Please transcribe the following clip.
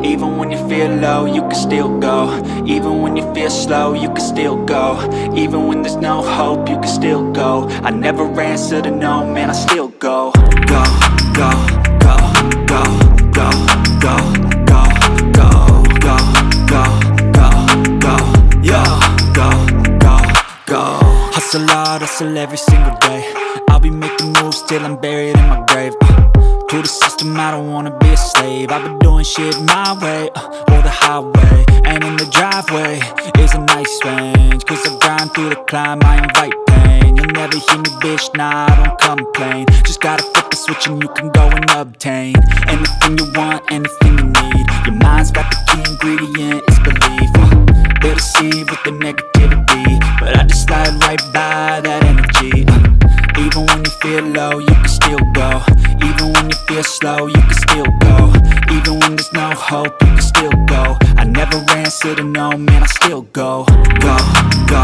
Even when you feel low, you can still go. Even when you feel slow, you can still go. Even when there's no hope, you can still go. I never answer to no, man, I still go. Go, go, go, go, go, go, go, go, go, go, go, go, yo, go, go, go. Hustle hard, hustle every single day. I'll be making moves till I'm buried in my grave. To the system, I don't wanna be a slave. I've been doing shit my way, or the highway. And in the driveway is a nice range. Cause I grind through the climb, I invite pain. You'll never hear me, bitch, nah, I don't complain. Just gotta flip the switch and you can go and obtain anything you want, anything you need. Your mind's got the key ingredient, it's belief. They deceive with the negativity, but I just slide right by that energy. Even when you feel low, you can still go. Even when you feel slow, you can still go. Even when there's no hope, you can still go. I never answer to no, man, I still go. Go, go,